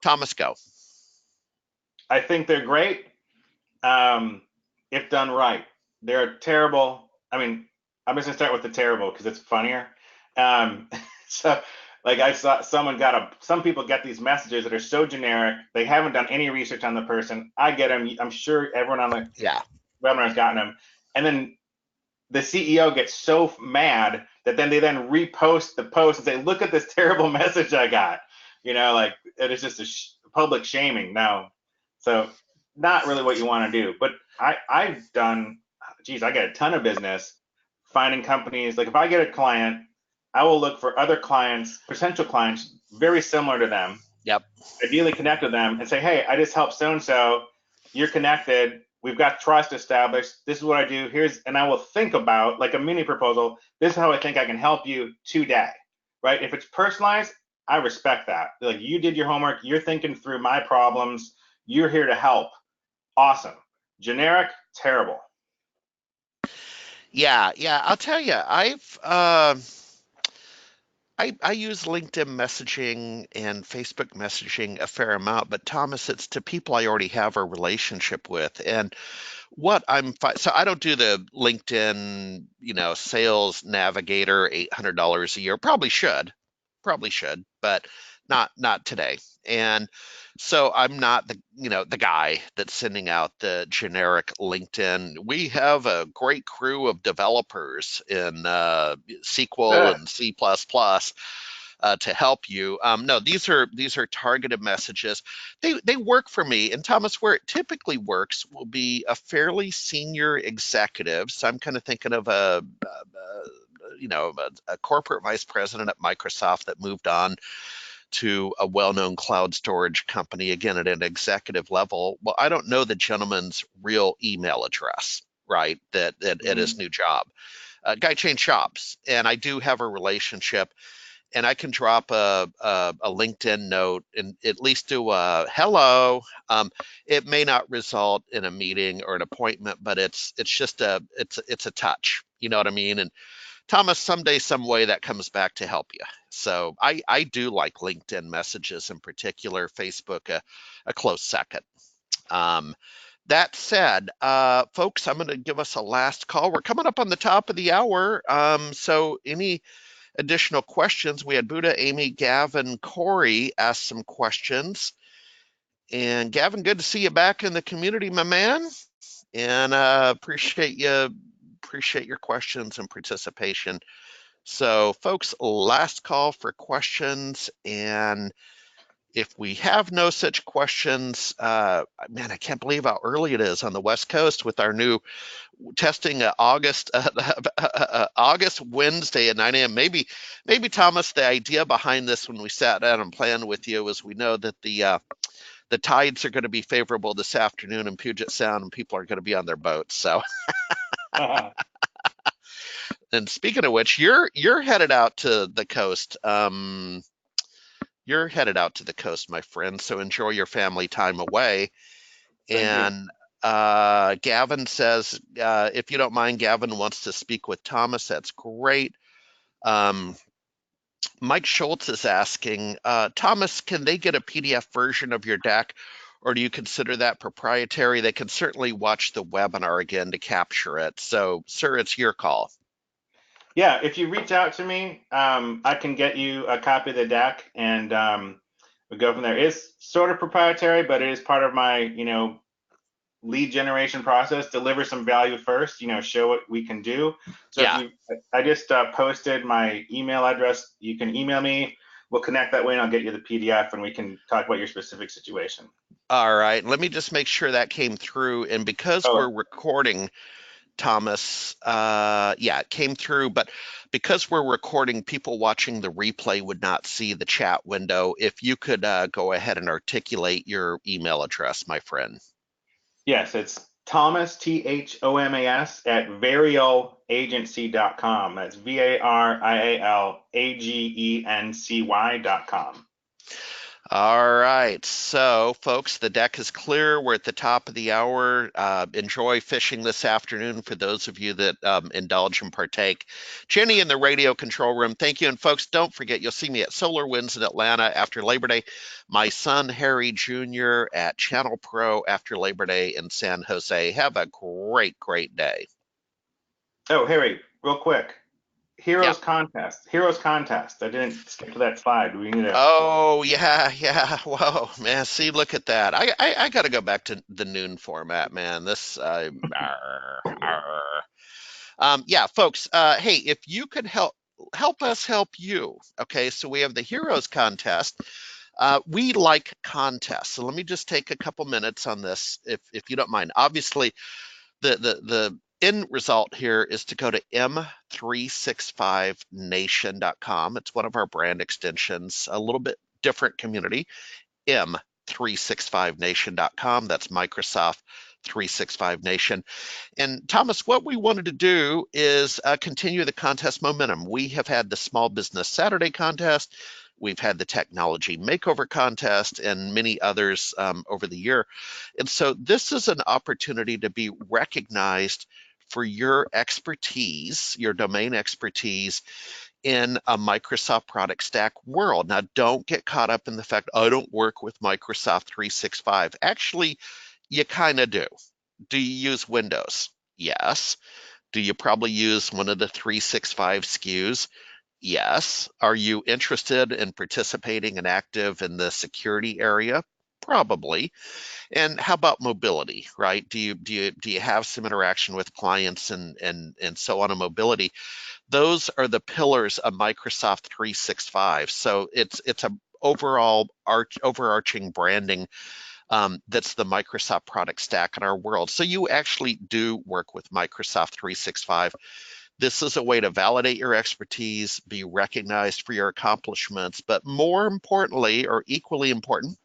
Thomas, go. I think they're great, if done right. They're terrible. I mean, I'm just gonna start with the terrible because it's funnier. Um, so, like, I saw some people get these messages that are so generic. They haven't done any research on the person. I get them. I'm sure everyone on the Yeah. webinar has gotten them. And then the CEO gets so mad that then they repost the post and say, "Look at this terrible message I got." Like it is just a public shaming now. So not really what you want to do. But I've done, geez, I get a ton of business finding companies. Like if I get a client, I will look for other clients, potential clients, very similar to them, Yep. ideally connect with them and say, hey, I just helped so and so. You're connected. We've got trust established. This is what I do. And I will think about like a mini proposal. This is how I think I can help you today, right? If it's personalized, I respect that. Like you did your homework. You're thinking through my problems. You're here to help. Awesome. Generic, terrible. Yeah. I'll tell you, I use LinkedIn messaging and Facebook messaging a fair amount, but Thomas, it's to people I already have a relationship with. And so I don't do the LinkedIn, sales navigator, $800 a year. Probably should, but not today. And so I'm not the guy that's sending out the generic LinkedIn. We have a great crew of developers in SQL and C++ to help you. No, these are targeted messages. They work for me. And Thomas, where it typically works will be a fairly senior executive. So I'm kind of thinking of a corporate vice president at Microsoft that moved on to a well-known cloud storage company, again at an executive level. Well, I don't know the gentleman's real email address, right? That at his new job. Guy changed jobs, and I do have a relationship, and I can drop a LinkedIn note and at least do a hello. It may not result in a meeting or an appointment, but it's just it's a touch. You know what I mean? And Thomas, someday, some way that comes back to help you. So I do like LinkedIn messages in particular, Facebook a close second. Um, that said, folks, I'm going to give us a last call. We're coming up on the top of the hour. So any additional questions? We had Buddha, Amy, Gavin, Corey ask some questions. And Gavin, good to see you back in the community, my man. And appreciate your questions and participation. So, folks, last call for questions. And if we have no such questions, man, I can't believe how early it is on the West Coast with our new testing August Wednesday at 9 a.m. Maybe Thomas, the idea behind this when we sat down and planned with you was we know that the tides are going to be favorable this afternoon in Puget Sound and people are going to be on their boats. So, and speaking of which, you're headed out to the coast. You're headed out to the coast, my friend. So enjoy your family time away. Thank you. And Gavin says, if you don't mind, Gavin wants to speak with Thomas. That's great. Um, Mike Schultz is asking, Thomas, can they get a PDF version of your deck, or do you consider that proprietary? They can certainly watch the webinar again to capture it. So, sir, it's your call. Yeah, if you reach out to me, I can get you a copy of the deck, and we go from there. It's sort of proprietary, but it is part of my, lead generation process. Deliver some value first, show what we can do. So Yeah. I just posted my email address. You can email me. We'll connect that way, and I'll get you the PDF, and we can talk about your specific situation. All right. Let me just make sure that came through. And because Oh, we're recording, Thomas, yeah, it came through, but because we're recording, people watching the replay would not see the chat window. If you could go ahead and articulate your email address, my friend. yes, it's Thomas, Thomas, at varioagency.com. That's varialagency.com. All right, so folks, the deck is clear. We're at the top of the hour. Enjoy fishing this afternoon for those of you that indulge and partake. Jenny in the radio control room, thank you. And folks, don't forget, you'll see me at Solar Winds in Atlanta after Labor Day. My son, Harry Jr. at Channel Pro after Labor Day in San Jose. Have a great, great day. Oh, Harry, real quick. Yeah. Heroes contest. I didn't skip to that slide. We need to. Oh yeah. Whoa, man. See, look at that. I got to go back to the noon format, man. This, arr, arr. Yeah, folks. Hey, if you could help us help you. Okay, so we have the Heroes contest. We like contests, so let me just take a couple minutes on this, if you don't mind. Obviously, the end result here is to go to m365nation.com. It's one of our brand extensions, a little bit different community, m365nation.com. That's Microsoft 365 Nation. And Thomas, what we wanted to do is continue the contest momentum. We have had the Small Business Saturday contest. We've had the Technology Makeover contest and many others over the year. And so this is an opportunity to be recognized for your expertise, your domain expertise in a Microsoft product stack world. Now, don't get caught up in the fact, I don't work with Microsoft 365. Actually, you kind of do. Do you use Windows? Yes. Do you probably use one of the 365 SKUs? Yes. Are you interested in participating and active in the security area? Probably. And how about mobility, right? Do you have some interaction with clients and so on in mobility? Those are the pillars of Microsoft 365. So it's a overall overarching branding that's the Microsoft product stack in our world. So you actually do work with Microsoft 365. This is a way to validate your expertise, be recognized for your accomplishments, but more importantly, or equally important,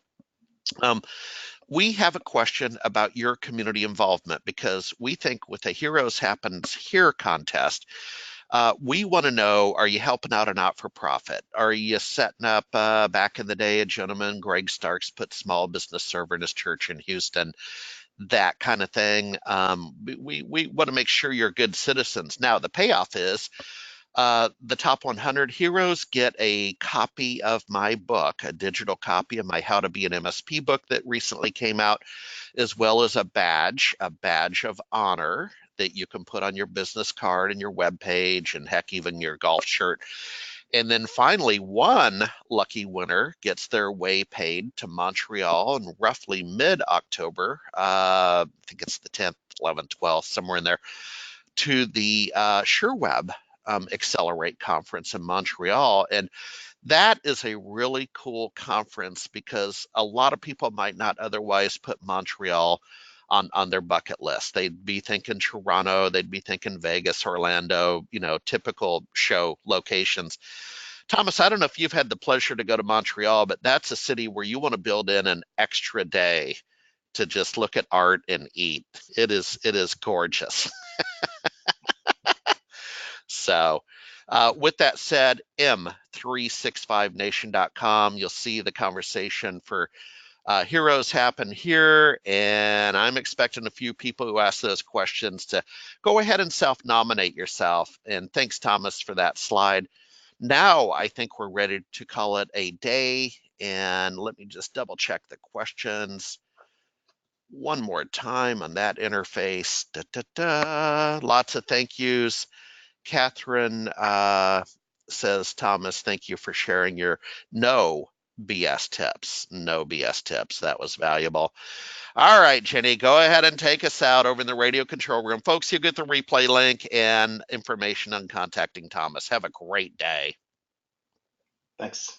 we have a question about your community involvement, because we think with the Heroes Happens Here contest, we want to know, are you helping out a not-for-profit? Are you setting up, back in the day, a gentleman, Greg Starks, put small business server in his church in Houston, that kind of thing. We want to make sure you're good citizens. Now, the payoff is the top 100 heroes get a copy of my book, a digital copy of my How to Be an MSP book that recently came out, as well as a badge of honor that you can put on your business card and your web page, and heck, even your golf shirt. And then finally, one lucky winner gets their way paid to Montreal in roughly mid-October. I think it's the 10th, 11th, 12th, somewhere in there, to the SureWeb Accelerate conference in Montreal. And that is a really cool conference because a lot of people might not otherwise put Montreal on their bucket list. They'd be thinking Toronto, they'd be thinking Vegas, Orlando, typical show locations. Thomas, I don't know if you've had the pleasure to go to Montreal, but that's a city where you want to build in an extra day to just look at art and eat. It is gorgeous. So, with that said, m365nation.com, you'll see the conversation for Heroes happen here, and I'm expecting a few people who ask those questions to go ahead and self-nominate yourself. And thanks, Thomas, for that slide. Now I think we're ready to call it a day, and let me just double check the questions one more time on that interface. Lots of thank yous. Catherine says, Thomas, thank you for sharing your no BS tips. No BS tips. That was valuable. All right, Jenny, go ahead and take us out over in the radio control room. Folks, you'll get the replay link and information on contacting Thomas. Have a great day. Thanks.